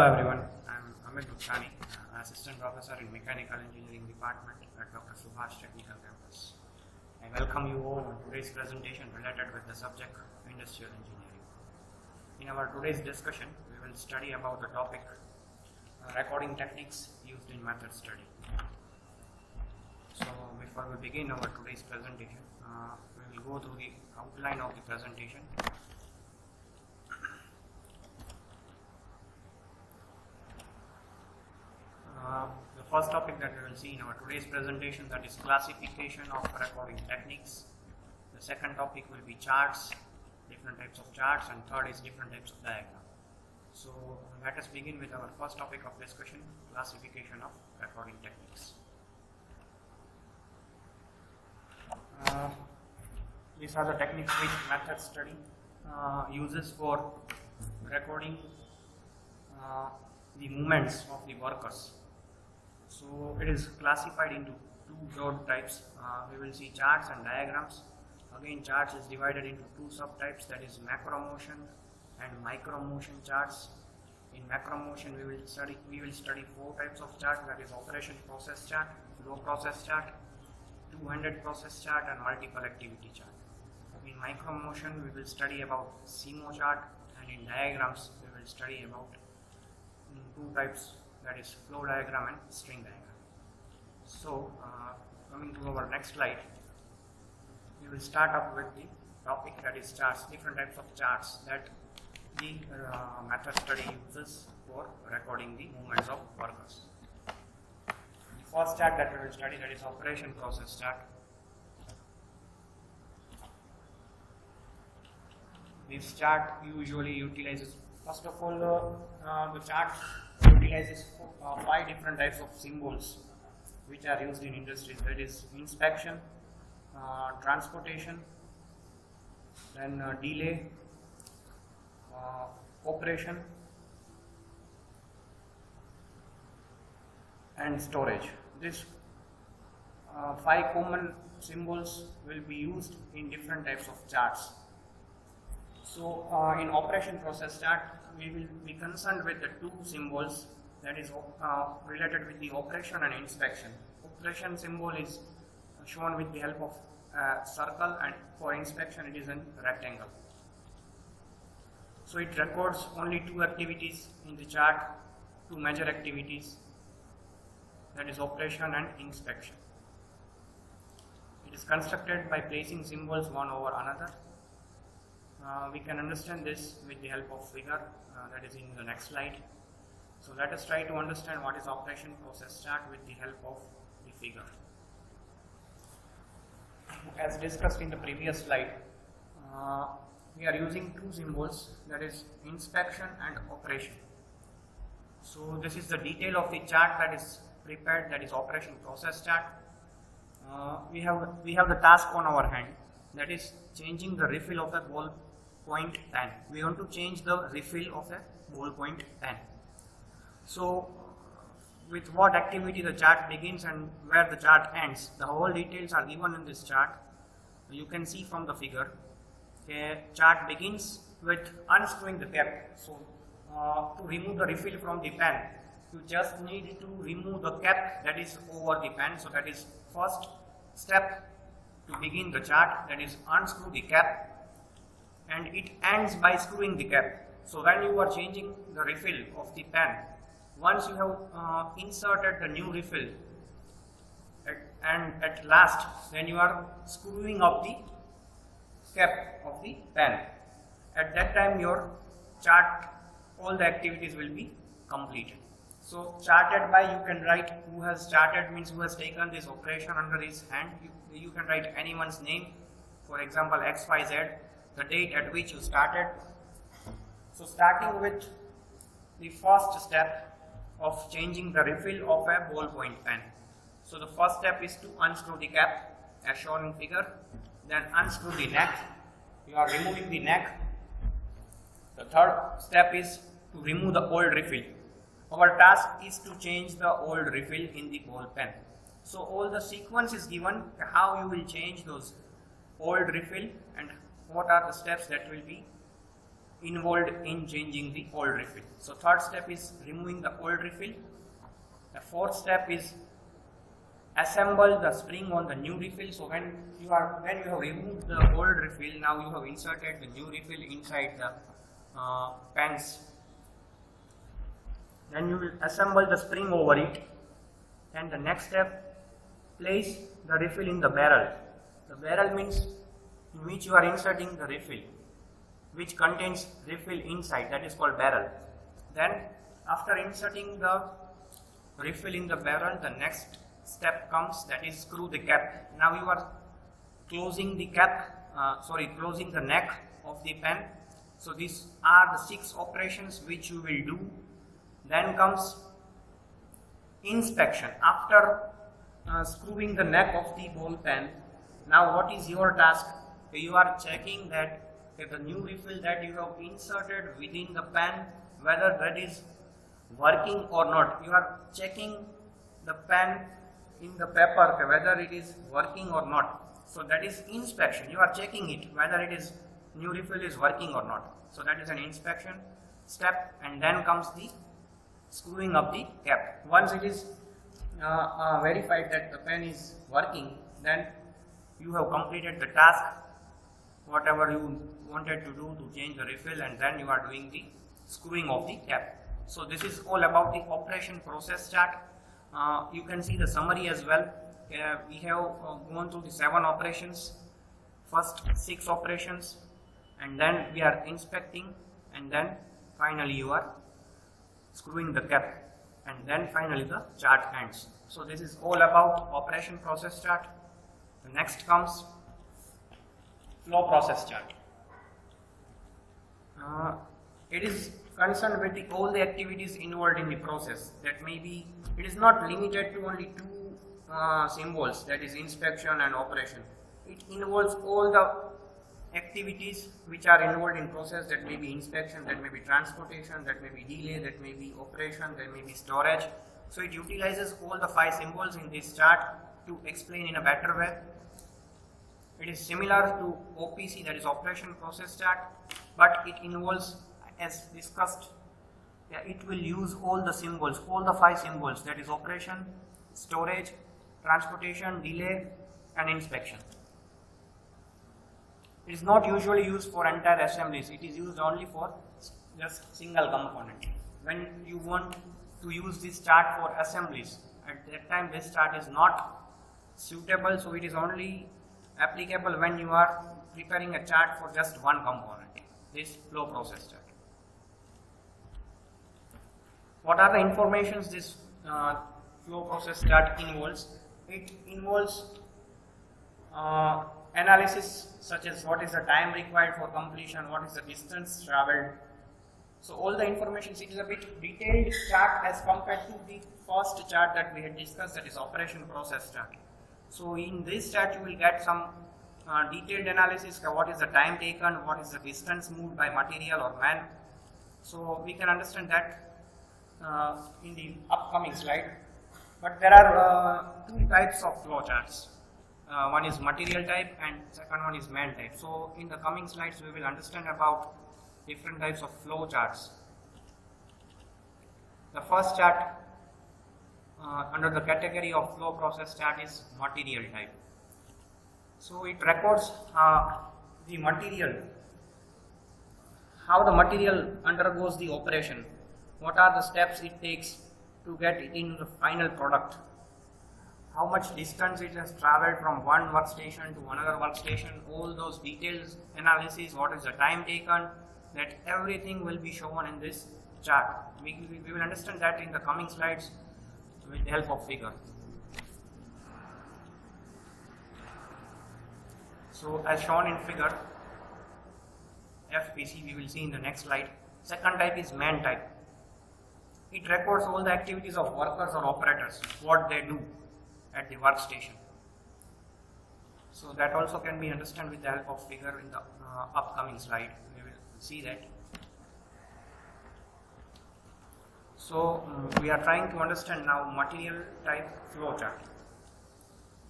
everyone, I'm Amit Bhutsani, Assistant Professor in Mechanical Engineering Department at Dr. Subhash Technical Campus. I welcome you all on today's presentation related with the subject Industrial Engineering. In our today's discussion, we will study about the topic recording techniques used in method study. So before we begin our today's presentation, we will go through the outline of the presentation. The first topic that we will see in our today's presentation, that is classification of recording techniques. The second topic will be charts, different types of charts, and third is different types of diagram. So let us begin with our first topic of discussion, classification of recording techniques. These are the techniques which method study uses for recording the movements of the workers. So it is classified into two broad types. We will see charts and diagrams. Again, charts is divided into two subtypes, that is macro motion and micro motion charts. In macro motion we will study four types of charts, that is operation process chart, flow process chart, two-handed process chart, and multiple activity chart. In micro motion we will study about CMO chart, and in diagrams we will study about two types, that is flow diagram and string diagram. So coming to our next slide, we will start up with the topic, that is charts, different types of charts that the method study uses for recording the movements of workers. The first chart that we will study, that is operation process chart. This chart usually utilizes, first of all, the chart utilizes five different types of symbols which are used in industries, that is inspection, transportation, then delay, operation, and storage. These five common symbols will be used in different types of charts. So in operation process chart, we will be concerned with the two symbols, that is related with the operation and inspection. Operation symbol is shown with the help of a circle, and for inspection it is a rectangle. So it records only two activities in the chart, two major activities, that is operation and inspection. It is constructed by placing symbols one over another. We can understand this with the help of figure that is in the next slide. So let us try to understand what is operation process chart with the help of the figure. As discussed in the previous slide, we are using two symbols, that is inspection and operation. So this is the detail of the chart that is prepared, that is operation process chart. We have the task on our hand, that is changing the refill of a ballpoint pen. We want to change the refill of a ballpoint pen. So with what activity the chart begins and where the chart ends, the whole details are given in this chart. You can see from the figure, a chart begins with unscrewing the cap. So to remove the refill from the pen, you just need to remove the cap that is over the pen. So that is first step to begin the chart, that is unscrew the cap, and it ends by screwing the cap. So when you are changing the refill of the pen, once you have inserted the new refill and at last then you are screwing up the cap of the pen, at that time your chart, all the activities will be completed. So charted by, you can write who has charted, means who has taken this operation under his hand. You can write anyone's name, for example XYZ, the date at which you started. So starting with the first step of changing the refill of a ballpoint pen. So the first step is to unscrew the cap as shown in figure, then unscrew the neck. You are removing the neck. The third step is to remove the old refill. Our task is to change the old refill in the ball pen. So all the sequence is given, how you will change those old refill and what are the steps that will be involved in changing the old refill. So third step is removing the old refill. The fourth step is assemble the spring on the new refill. So when you have removed the old refill, now you have inserted the new refill inside the pens. Then you will assemble the spring over it. And the next step, place the refill in the barrel. The barrel means in which you are inserting the refill, which contains refill inside, that is called barrel. Then after inserting the refill in the barrel, the next step comes, that is screw the cap. Now you are closing the cap, closing the neck of the pen. So these are the 6 operations which you will do. Then comes inspection. After screwing the neck of the ball pen, now what is your task? You are checking that the new refill that you have inserted within the pen, whether that is working or not. You are checking the pen in the paper whether it is working or not. So that is inspection. You are checking it whether it is new refill is working or not. So that is an inspection step, and then comes the screwing up the cap. Once it is verified that the pen is working, then you have completed the task, whatever you wanted to do to change the refill, and then you are doing the screwing of the cap. So this is all about the operation process chart. You can see the summary as well. We have gone through the 7 operations, first 6 operations, and then we are inspecting, and then finally you are screwing the cap, and then finally the chart ends. So this is all about operation process chart. The next comes flow process chart. It is concerned with all the activities involved in the process. That may be, it is not limited to only 2 symbols, that is inspection and operation. It involves all the activities which are involved in process. That may be inspection, that may be transportation, that may be delay, that may be operation, that may be storage. So it utilizes all the 5 symbols in this chart to explain in a better way. It is similar to OPC, that is operation process chart, but it involves, as discussed, it will use all the symbols, all the 5 symbols, that is operation, storage, transportation, delay and inspection. It is not usually used for entire assemblies. It is used only for just single component. When you want to use this chart for assemblies, at that time this chart is not suitable, so it is only applicable when you are preparing a chart for just one component, this flow process chart. What are the informations this flow process chart involves? It involves analysis such as what is the time required for completion, what is the distance traveled. So all the information, it is a bit detailed chart as compared to the first chart that we had discussed, that is operation process chart. So in this chart you will get some detailed analysis, what is the time taken, what is the distance moved by material or man. So we can understand that in the upcoming slide. But there are 2 types of flow charts. One is material type and second one is man type. So in the coming slides we will understand about different types of flow charts. The first chart under the category of flow process chart is material type. So it records the material, how the material undergoes the operation, what are the steps it takes to get it in the final product, how much distance it has traveled from one workstation to another workstation, all those details, analysis, what is the time taken, that everything will be shown in this chart. We will understand that in the coming slides with the help of figure. So as shown in figure FPC, we will see in the next slide. Second type is man type. It records all the activities of workers or operators, what they do at the workstation. So that also can be understood with the help of figure in the upcoming slide. We will see that. So we are trying to understand now material type flow chart.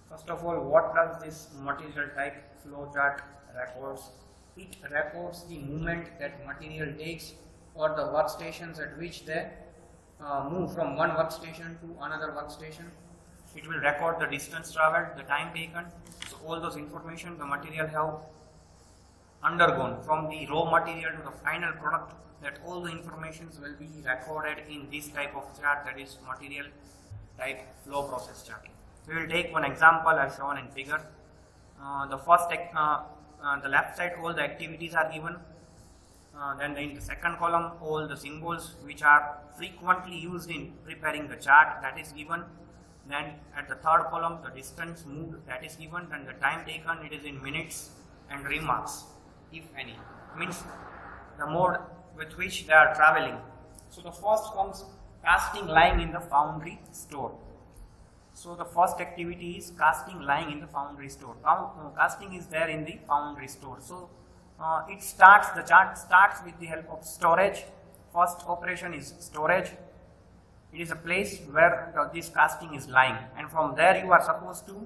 First of all, what does this material type flow chart records? it records the movement that material takes or the workstations at which they move from one workstation to another workstation. It will record the distance traveled, the time taken, so all those information the material have undergone from the raw material to the final product, that all the informations will be recorded in this type of chart, that is material type flow process chart. We will take one example as shown in figure. The left side all the activities are given, then in the second column all the symbols which are frequently used in preparing the chart, that is given. Then at the third column the distance moved, that is given, and the time taken, it is in minutes, and remarks, if any, means the mode with which they are traveling. So the first comes casting lying in the foundry store. So the first activity is casting lying in the foundry store. Casting is there in the foundry store. So the chart starts with the help of storage. First operation is storage. It is a place where this casting is lying, and from there you are supposed to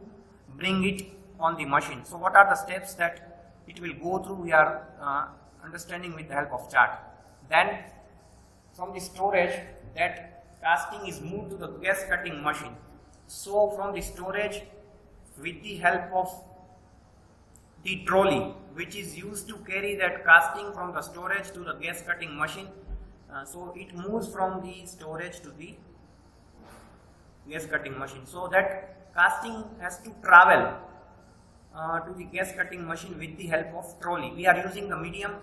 bring it on the machine. So what are the steps that it will go through, we are understanding with the help of chart. Then from the storage, that casting is moved to the gas cutting machine. So from the storage, with the help of the trolley which is used to carry that casting from the storage to the gas cutting machine, so it moves from the storage to the gas cutting machine. So that casting has to travel to the gas cutting machine with the help of trolley. We are using the medium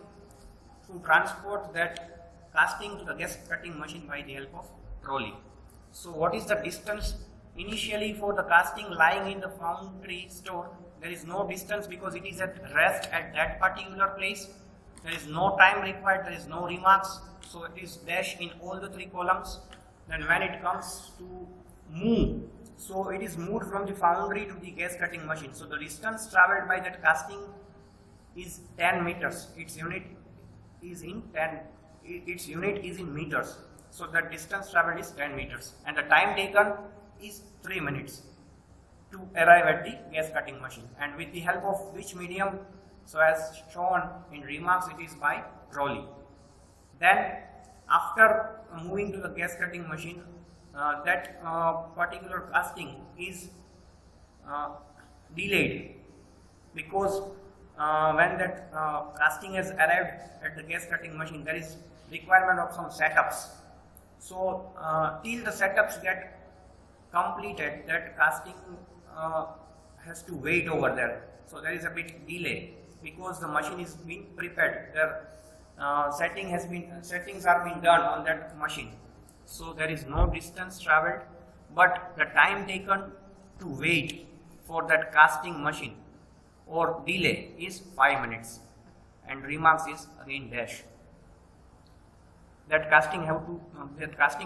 to transport that casting to the gas cutting machine by the help of trolley. So what is the distance? Initially for the casting lying in the foundry store, there is no distance because it is at rest at that particular place. There is no time required, there is no remarks, so it is dash in all the three columns. Then when it comes to move, so it is moved from the foundry to the gas cutting machine. So the distance traveled by that casting is 10 meters. Its unit is in meters. So the distance traveled is 10 meters, and the time taken is 3 minutes to arrive at the gas cutting machine. And with the help of which medium? So as shown in remarks, it is by trolley. Then after moving to the gas cutting machine, that particular casting is delayed, because when that casting has arrived at the gas cutting machine, there is requirement of some setups. So till the setups get completed, that casting has to wait over there. So there is a bit delay because the machine is being prepared. Settings are being done on that machine. So there is no distance traveled, but the time taken to wait for that casting machine or delay is 5 minutes, and remarks is again dash. That casting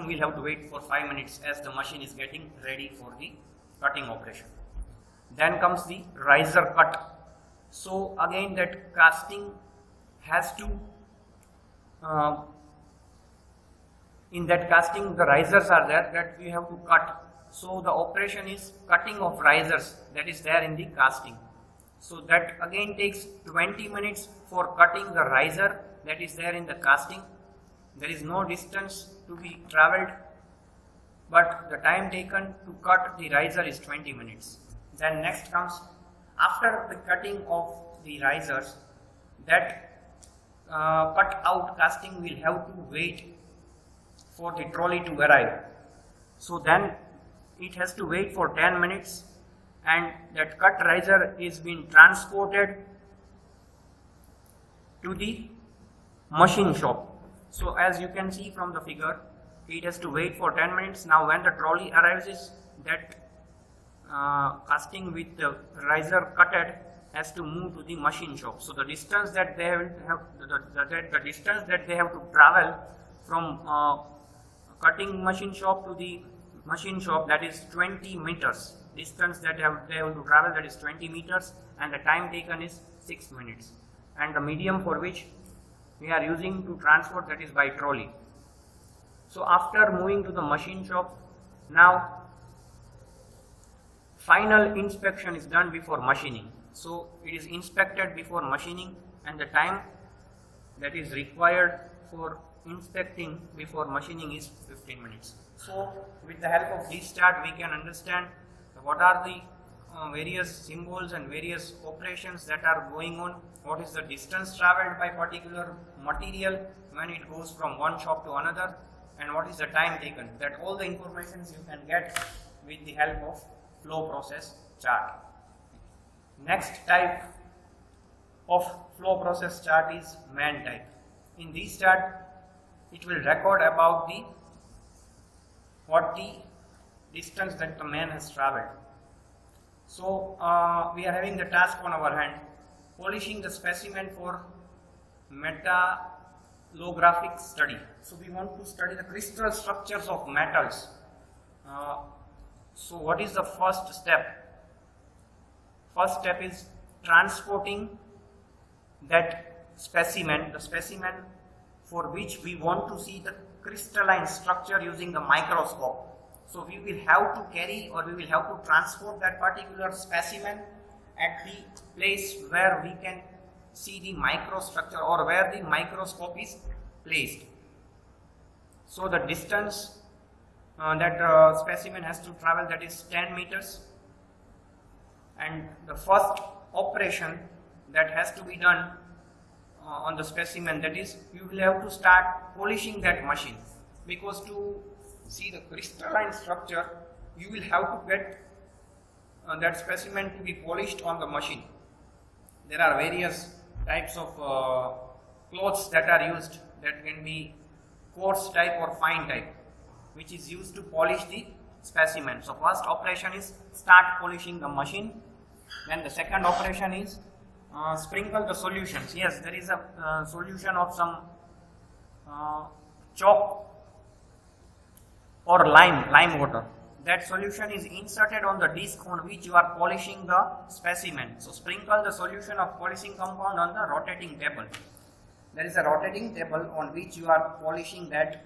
will have to wait for 5 minutes as the machine is getting ready for the cutting operation. Then comes the riser cut. So again that casting has to, in that casting the risers are there that we have to cut. So the operation is cutting of risers, that is there in the casting. So that again takes 20 minutes for cutting the riser that is there in the casting. There is no distance to be traveled, but the time taken to cut the riser is 20 minutes. Then next comes, after the cutting of the risers, that cut out casting will have to wait for the trolley to arrive. So then it has to wait for 10 minutes, and that cut riser is being transported to the machine shop. So as you can see from the figure, it has to wait for 10 minutes. Now when the trolley arrives, that casting with the riser cutted has to move to the machine shop. So the distance that they have to travel from cutting machine shop to the machine shop, that is 20 meters. Distance that they have to travel, that is 20 meters, and the time taken is 6 minutes. And the medium for which we are using to transport, that is by trolley. So after moving to the machine shop, now final inspection is done before machining. So it is inspected before machining, and the time that is required for inspecting before machining is 15 minutes. So with the help of this chart we can understand what are the various symbols and various operations that are going on, what is the distance traveled by particular material when it goes from one shop to another, and what is the time taken. That all the informations you can get with the help of flow process chart. Next type of flow process chart is man type. In this chart it will record about the distance that the man has traveled. So we are having the task on our hand, polishing the specimen for metallographic study. So we want to study the crystal structures of metals. So what is the first step? First step is transporting that specimen, the specimen for which we want to see the crystalline structure using the microscope. So we will have to carry, or we will have to transport that particular specimen at the place where we can see the microstructure, or where the microscope is placed. So the distance that specimen has to travel, that is 10 meters, and the first operation that has to be done on the specimen, that is you will have to start polishing that machine, because to see the crystalline structure you will have to get that specimen to be polished on the machine. There are various types of cloths that are used, that can be coarse type or fine type, which is used to polish the specimen. So first operation is start polishing the machine. Then the second operation is sprinkle the solutions. Yes, there is a solution of some chalk or lime water. That solution is inserted on the disc on which you are polishing the specimen. So sprinkle the solution of polishing compound on the rotating table. There is a rotating table on which you are polishing that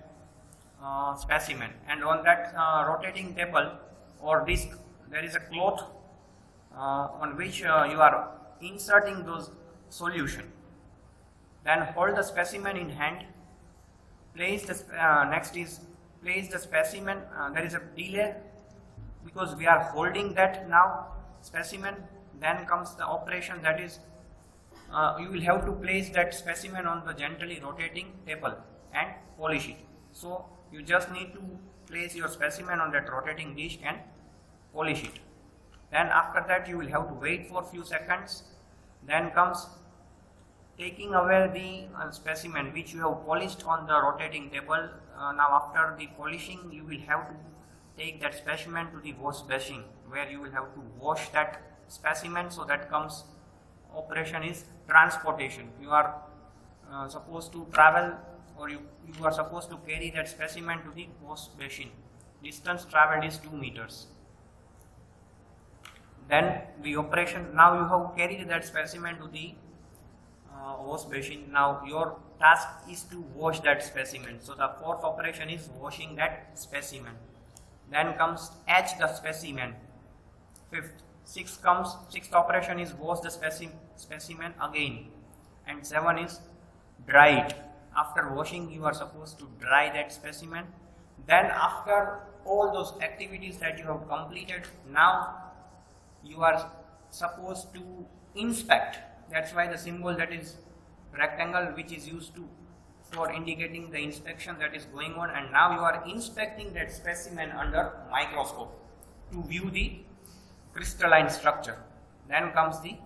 specimen, and on that rotating table or disc there is a cloth on which you are inserting those solution. Then hold the specimen in hand. Place the next is place the specimen. There is a delay because we are holding that now specimen. Then comes the operation, that is you will have to place that specimen on the gently rotating table and polish it. So you just need to place your specimen on that rotating disc and polish it. Then after that you will have to wait for few seconds. Then comes taking away the specimen which you have polished on the rotating table. Now after the polishing you will have to take that specimen to the wash basin, where you will have to wash that specimen. So that comes operation is transportation. You are supposed to travel, or you are supposed to carry that specimen to the wash basin. Distance traveled is 2 meters. Then the operation, now you have carried that specimen to the wash basin. Now your task is to wash that specimen. So the fourth operation is washing that specimen. Then comes etch the specimen. Sixth operation is wash the specimen again. And 7 is dry it. After washing you are supposed to dry that specimen. Then after all those activities that you have completed, now you are supposed to inspect. That's why the symbol, that is rectangle, which is used for indicating the inspection that is going on. And now you are inspecting that specimen under microscope to view the crystalline structure. Then comes the,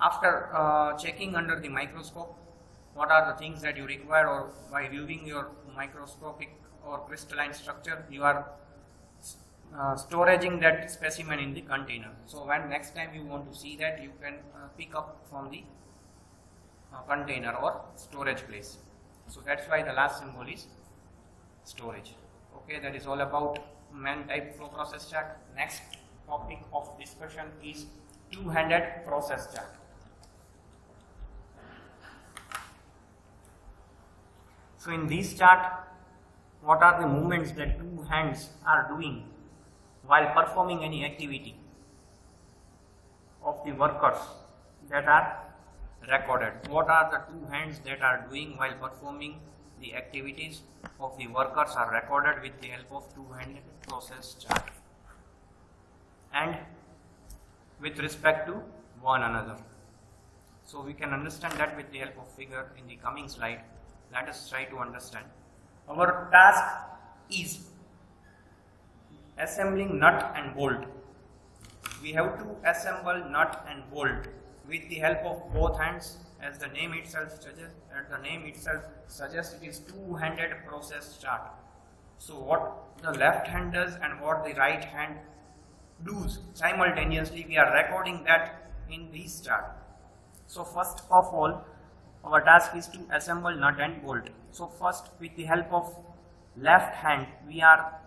after checking under the microscope what are the things that you require, or by viewing your microscopic or crystalline structure, you are storing that specimen in the container. So when next time you want to see that, you can pick up from the container or storage place. So that's why the last symbol is storage. Okay, that is all about man type flow process chart. Next topic of discussion is two-handed process chart. So in this chart, what are the movements that two hands are doing while performing any activity of the workers that are recorded. What are the two hands that are doing while performing the activities of the workers are recorded with the help of two-handed process chart and with respect to one another. So we can understand that with the help of figure in the coming slide. Let us try to understand. Our task is assembling nut and bolt. We have to assemble nut and bolt with the help of both hands, as the name itself suggests, it is two-handed process chart. So what the left hand does and what the right hand does simultaneously, we are recording that in this chart. So first of all, our task is to assemble nut and bolt. So first, with the help of left hand, we are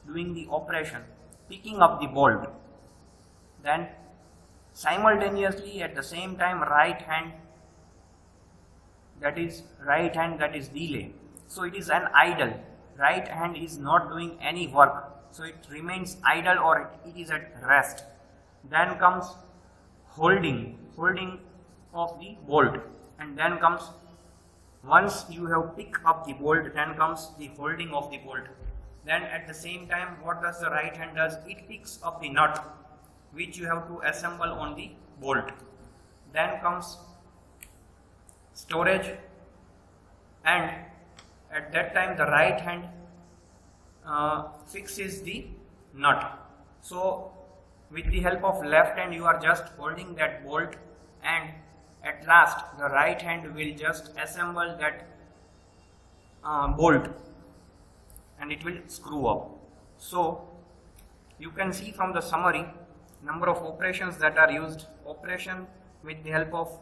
doing the operation, picking up the bolt. Then simultaneously at the same time, right hand that is delay. So it is an idle. Right hand is not doing any work. So it remains idle or it is at rest. Then comes holding of the bolt, and then comes, once you have picked up the bolt, then comes the holding of the bolt. Then at the same time, what does the right hand does? It picks up the nut which you have to assemble on the bolt. Then comes storage, and at that time the right hand fixes the nut. So with the help of left hand, you are just holding that bolt, and at last the right hand will just assemble that bolt and it will screw up. So you can see from the summary number of operations that are used. Operation with the help of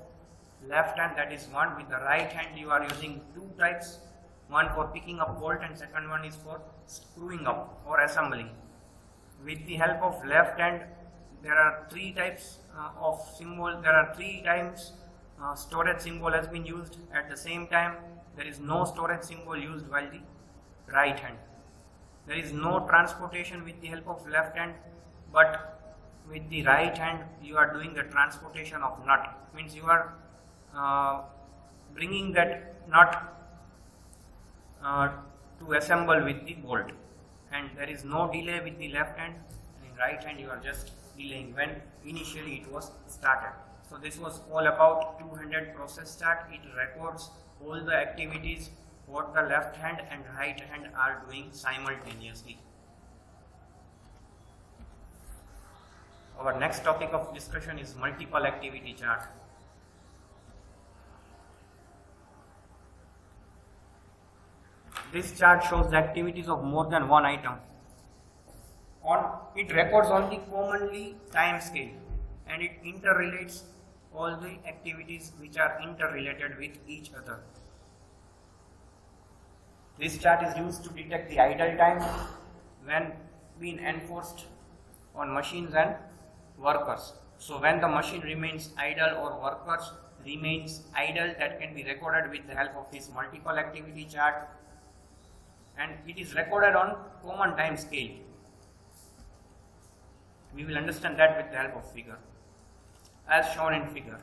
left hand, that is one. With the right hand you are using two types, one for picking up bolt and second one is for screwing up or assembling. With the help of left hand, there are three types of symbol. There are three times storage symbol has been used. At the same time, there is no storage symbol used while the right hand. There is no transportation with the help of left hand, but with the right hand you are doing the transportation of nut. Means you are bringing that nut to assemble with the bolt, and there is no delay with the left hand, and in right hand you are just delaying when initially it was started. So this was all about two-handed process chart. It records all the activities what the left hand and right hand are doing simultaneously. Our next topic of discussion is multiple activity chart. This chart shows the activities of more than one item. It records only commonly time scale, and it interrelates all the activities which are interrelated with each other. This chart is used to detect the idle time when being enforced on machines and workers. So when the machine remains idle or workers remains idle, that can be recorded with the help of this multiple activity chart, and it is recorded on common time scale. We will understand that with the help of figure, as shown in figure.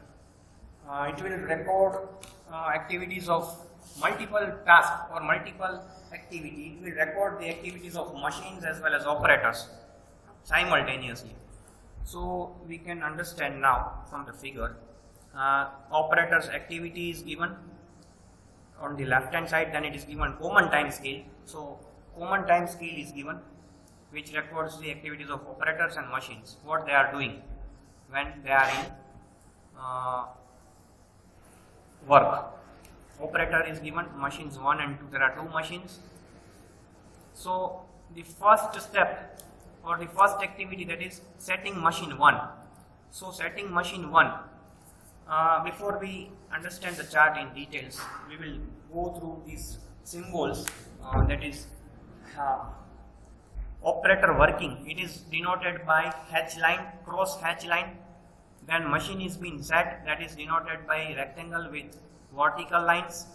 It will record activities of multiple tasks or multiple activity. It will record the activities of machines as well as operators simultaneously. So we can understand now from the figure. Operators activity is given on the left hand side, then it is given common time scale. So common time scale is given, which records the activities of operators and machines, what they are doing when they are in work. Operator is given machines 1 and 2, there are 2 machines. So the first step or the first activity, that is setting machine 1. So setting machine 1, before we understand the chart in details, we will go through these symbols, that is operator working. It is denoted by hatch line, cross hatch line. Then machine is being set, that is denoted by rectangle with vertical lines.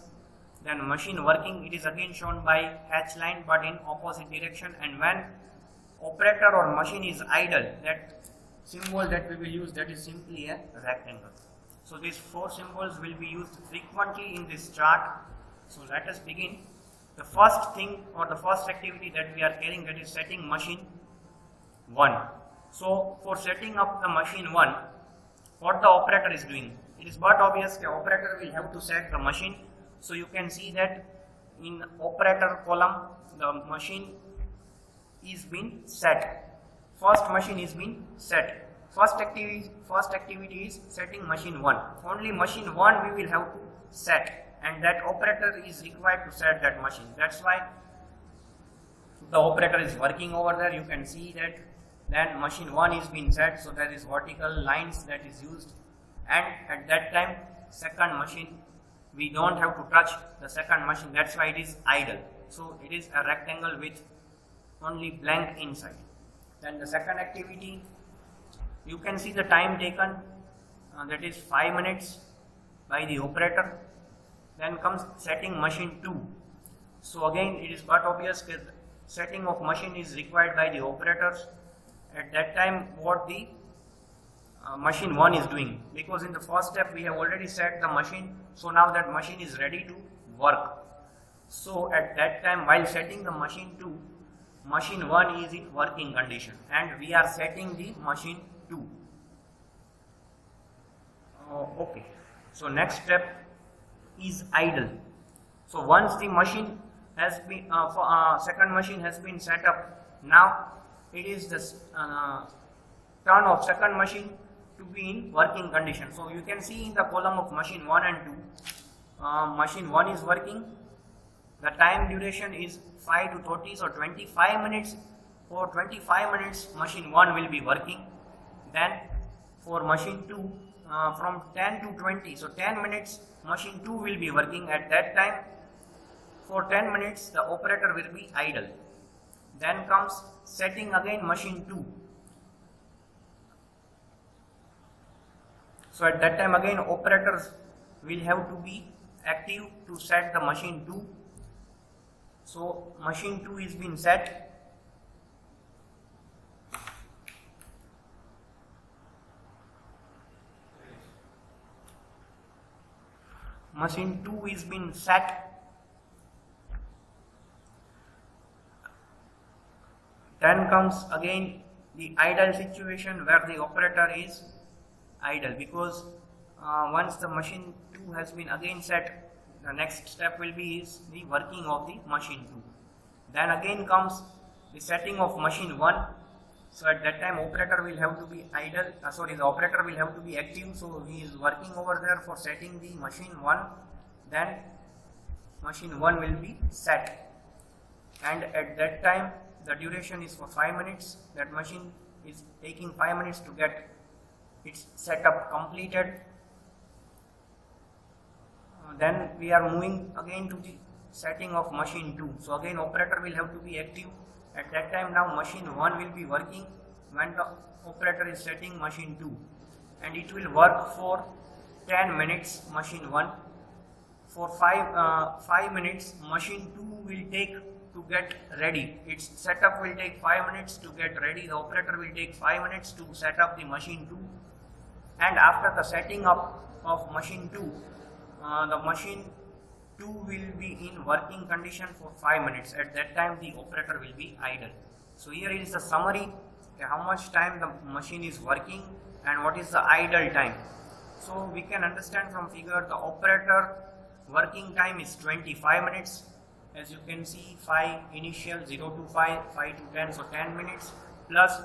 Then machine working, it is again shown by hatch line but in opposite direction. And when operator or machine is idle, that symbol that we will use, that is simply a rectangle. So these 4 symbols will be used frequently in this chart. So let us begin. The first thing or the first activity that we are carrying, that is setting machine 1. So for setting up the machine 1, what the operator is doing, it is but obvious the operator will have to set the machine. So you can see that in operator column the machine is being set. First machine is being set. First activity is setting machine 1. Only machine 1 we will have to set, and that operator is required to set that machine. That's why the operator is working over there. You can see that then machine 1 is being set, so there is vertical lines that is used, and at that time second machine, we don't have to touch the second machine, that's why it is idle. So it is a rectangle with only blank inside. Then the second activity, you can see the time taken, that is 5 minutes by the operator. Then comes setting machine 2. So again it is but obvious that setting of machine is required by the operators. At that time what the machine 1 is doing, because in the first step we have already set the machine, so now that machine is ready to work. So at that time, while setting the machine 2, machine 1 is in working condition and we are setting the machine 2. Okay, so next step is idle. So once the machine has been second machine has been set up, now it is the turn of second machine to be in working condition. So you can see in the column of machine 1 and 2, machine 1 is working. The time duration is 5 to 30, so 25 minutes. For 25 minutes machine 1 will be working. Then for machine 2, from 10 to 20, so 10 minutes machine 2 will be working. At that time, for 10 minutes the operator will be idle. Then comes setting again machine 2. So at that time again operators will have to be active to set the machine 2. So machine 2 is being set. Machine 2 is being set. Then comes again the idle situation where the operator is idle, because once the machine 2 has been again set, the next step will be is the working of the machine 2. Then again comes the setting of machine 1. So at that time operator will have to be idle, the operator will have to be active, so he is working over there for setting the machine 1. Then machine 1 will be set, and at that time the duration is for 5 minutes. That machine is taking 5 minutes to get its setup completed. Then we are moving again to the setting of machine 2. So again operator will have to be active. At that time now machine 1 will be working when the operator is setting machine 2, and it will work for 10 minutes machine 1. For 5 minutes machine 2 will take to get ready. Its setup will take 5 minutes to get ready. The operator will take 5 minutes to set up the machine 2, and after the setting up of machine 2, the machine 2 will be in working condition for 5 minutes. At that time the operator will be idle. So here is the summary, how much time the machine is working and what is the idle time. So we can understand from figure the operator working time is 25 minutes. As you can see, 5 initial, 0 to 5, 5 to 10, so 10 minutes plus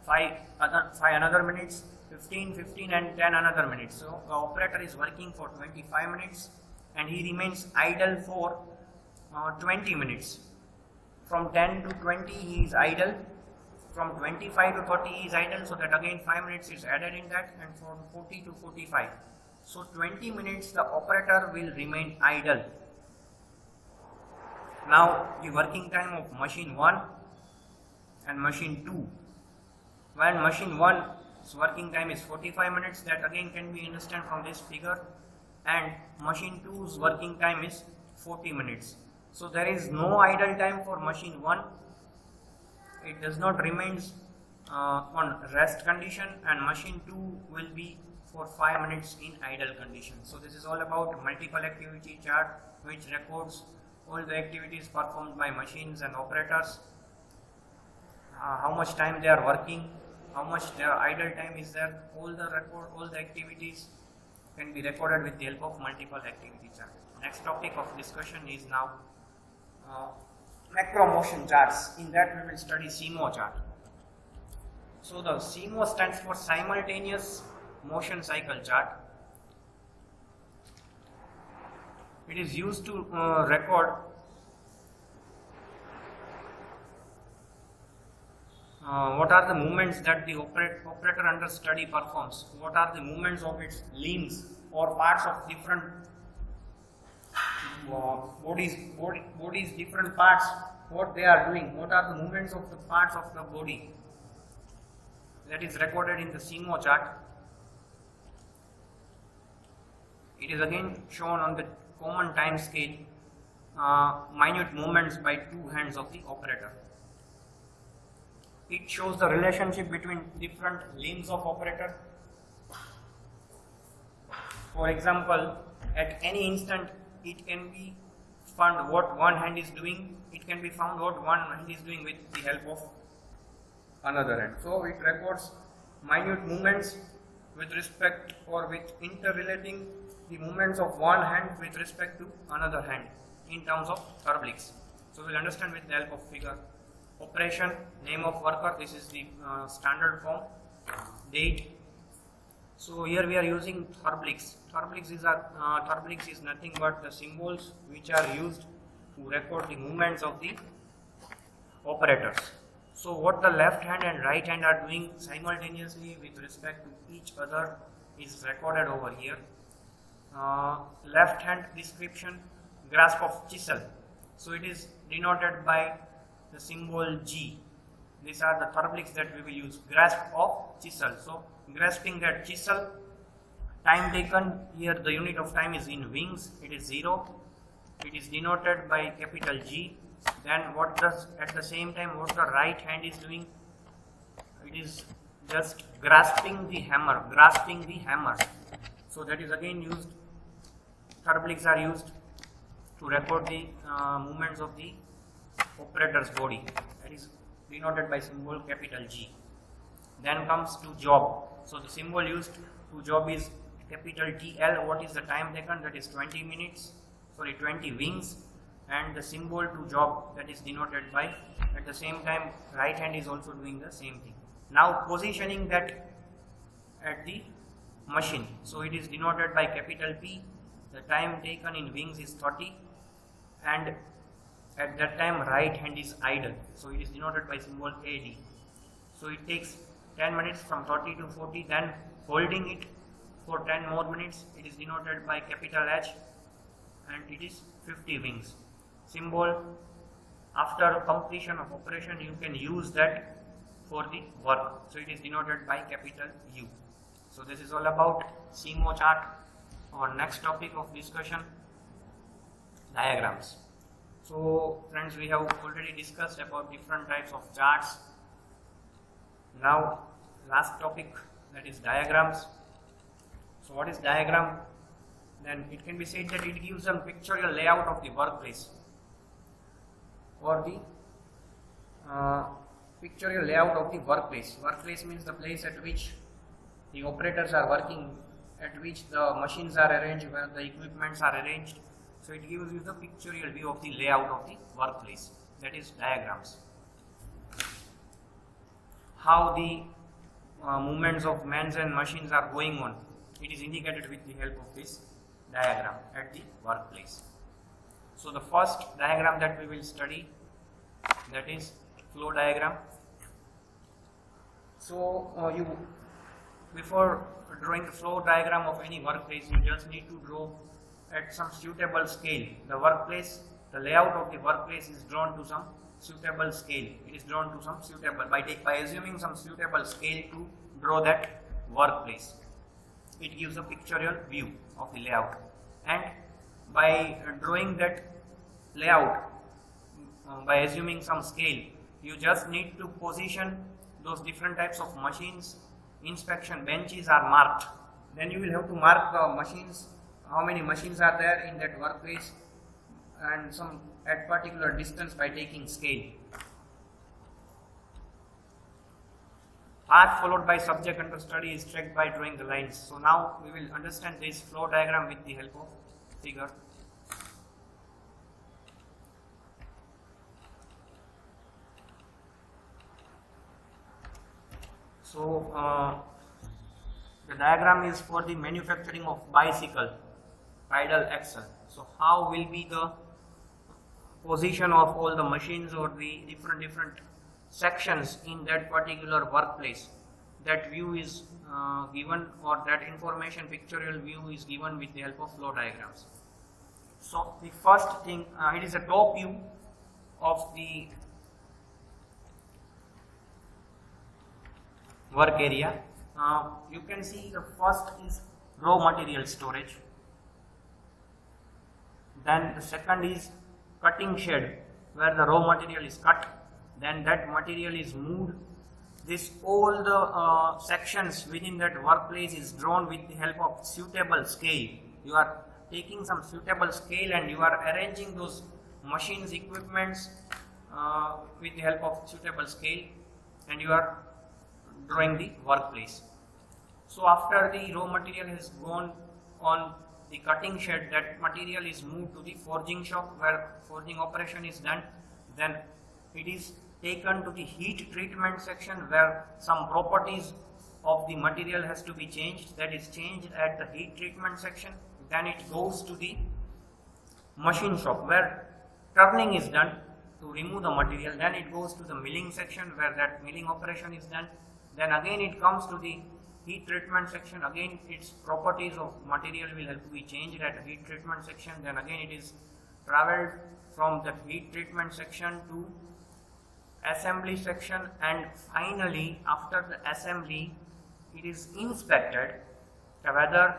5 another minutes, 15 and 10 another minutes. So the operator is working for 25 minutes and he remains idle for 20 minutes. From 10 to 20 he is idle, from 25 to 30 he is idle, so that again 5 minutes is added in that, and from 40 to 45. So 20 minutes the operator will remain idle. Now the working time of machine 1 and machine 2. When machine 1's working time is 45 minutes, that again can be understood from this figure, and machine 2's working time is 40 minutes. So there is no idle time for machine 1. It does not remain on rest condition, and machine 2 will be for 5 minutes in idle condition. So this is all about multiple activity chart which records all the activities performed by machines and operators, how much time they are working, how much their idle time is there. All the activities can be recorded with the help of multiple activity chart. Next topic of discussion is now macro motion charts. In that we will study CMO chart. So the CMO stands for simultaneous motion cycle chart. It is used to record what are the movements that the operator under study performs, what are the movements of its limbs or parts of different bodies, different parts, what they are doing, what are the movements of the parts of the body. That is recorded in the CMO chart. It is again shown on the common time scale, minute movements by two hands of the operator. It shows the relationship between different limbs of operator. For example, at any instant it can be found what one hand is doing, it can be found what one hand is doing with the help of another hand. So it records minute movements with respect or with interrelating the movements of one hand with respect to another hand in terms of obliques. So we'll understand with the help of figure. Operation, name of worker, this is the standard form, date. So here we are using Therblix. Therblix is nothing but the symbols which are used to record the movements of the operators. So what the left hand and right hand are doing simultaneously with respect to each other is recorded over here. Left hand description, grasp of chisel. So it is denoted by the symbol G. These are the Therblix that we will use. Grasp of chisel. So grasping that chisel, time taken, here the unit of time is in wings, it is 0. It is denoted by capital G. Then what does at the same time what the right hand is doing? It is just grasping the hammer, So that is again used, Therblix are used to record the movements of the operator's body. That is denoted by symbol capital G. Then comes to job. So the symbol used to job is capital TL. What is the time taken? That is 20 wings. And the symbol to job, that is denoted by, at the same time right hand is also doing the same thing. Now positioning that at the machine. So it is denoted by capital P. The time taken in wings is 30, and at that time right hand is idle. So it is denoted by symbol AD. So it takes 10 minutes from 30 to 40, then holding it for 10 more minutes. It is denoted by capital H, and it is 50 wings. Symbol, after completion of operation you can use that for the work. So it is denoted by capital U. So this is all about CMO chart. Our next topic of discussion, diagrams. So friends, we have already discussed about different types of charts. Now last topic, that is diagrams. So what is diagram? Then it can be said that it gives a pictorial layout of the workplace, or the pictorial layout of the workplace. Workplace means the place at which the operators are working, at which the machines are arranged, where the equipments are arranged. So it gives you the pictorial view of the layout of the workplace. That is diagrams. How the movements of men and machines are going on, it is indicated with the help of this diagram at the workplace. So the first diagram that we will study, that is flow diagram. So before drawing the flow diagram of any workplace, you just need to draw at some suitable scale. The workplace, the layout of the workplace is drawn to some suitable scale. It is drawn to some suitable, by assuming some suitable scale to draw that workplace. It gives a pictorial view of the layout, and by drawing that layout, by assuming some scale, you just need to position those different types of machines, inspection benches are marked. Then you will have to mark the machines, how many machines are there in that workplace, and some at particular distance by taking scale. Path followed by subject under study is tracked by drawing the lines. So now we will understand this flow diagram with the help of figure. So the diagram is for the manufacturing of bicycle pedal axle. So how will be the position of all the machines or the different sections in that particular workplace? That view is given, or that information pictorial view is given with the help of flow diagrams. So the first thing, it is a top view of the work area. You can see the first is raw material storage. Then the second is cutting shed, where the raw material is cut. Then that material is moved. This all the sections within that workplace is drawn with the help of suitable scale. You are taking some suitable scale and you are arranging those machines, equipments with the help of suitable scale, and you are drawing the workplace. So after the raw material has gone on the cutting shed, that material is moved to the forging shop where forging operation is done. Then it is taken to the heat treatment section where some properties of the material has to be changed. That is changed at the heat treatment section. Then it goes to the machine shop where turning is done to remove the material. Then it goes to the milling section where that milling operation is done. Then again it comes to the heat treatment section. Again its properties of material will have to be changed at the heat treatment section. Then again it is traveled from the heat treatment section to assembly section, and finally after the assembly it is inspected whether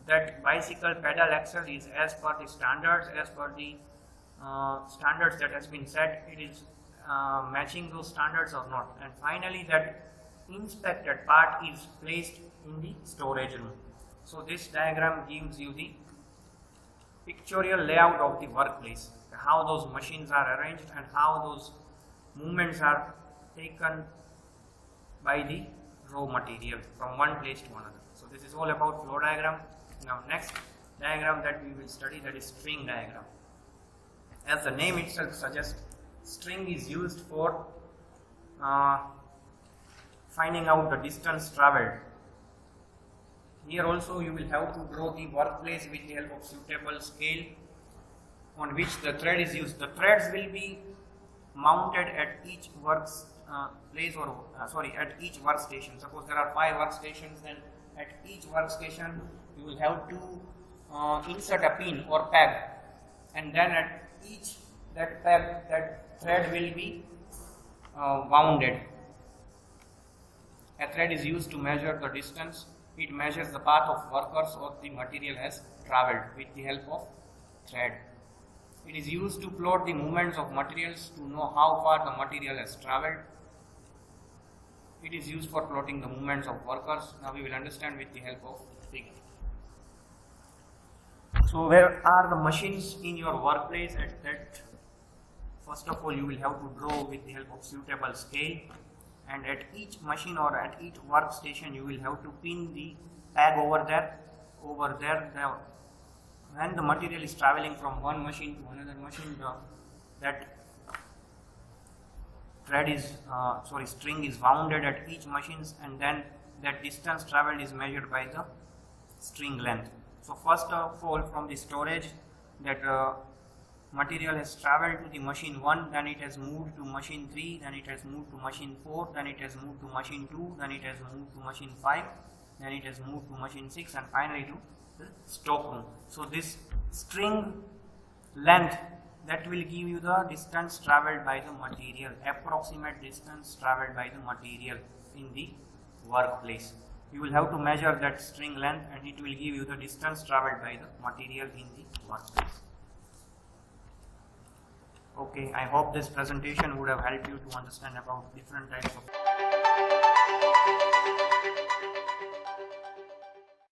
that bicycle pedal axle is as per the standards, as per the standards that has been set, it is matching those standards or not. And finally that inspected part is placed in the storage room. So this diagram gives you the pictorial layout of the workplace, how those machines are arranged and how those movements are taken by the raw material from one place to another. So this is all about flow diagram. Now next diagram that we will study, that is string diagram. As the name itself suggests, string is used for finding out the distance traveled. Here also you will have to draw the workplace with the help of suitable scale on which the thread is used. The threads will be mounted at each place or at each workstation. Suppose there are 5 workstations, then at each workstation you will have to insert a pin or peg, and then at each that thread will be wounded. A thread is used to measure the distance. It measures the path of workers or the material has travelled with the help of thread. It is used to plot the movements of materials to know how far the material has travelled. It is used for plotting the movements of workers. Now we will understand with the help of figure. So where are the machines in your workplace? At that, first of all you will have to draw with the help of suitable scale, and at each machine or at each workstation you will have to pin the tag over there. When the material is traveling from one machine to another machine, that thread is string is wounded at each machine, and then that distance traveled is measured by the string length. So first of all, from the storage, that material has traveled to the machine 1, then it has moved to machine 3, then it has moved to machine 4, then it has moved to machine 2, then it has moved to machine 5, then it has moved to machine 6, and finally to the stock room. So this string length, that will give you the distance traveled by the material, approximate distance traveled by the material in the workplace. You will have to measure that string length and it will give you the distance traveled by the material in the workplace. Okay, I hope this presentation would have helped you to understand about different types of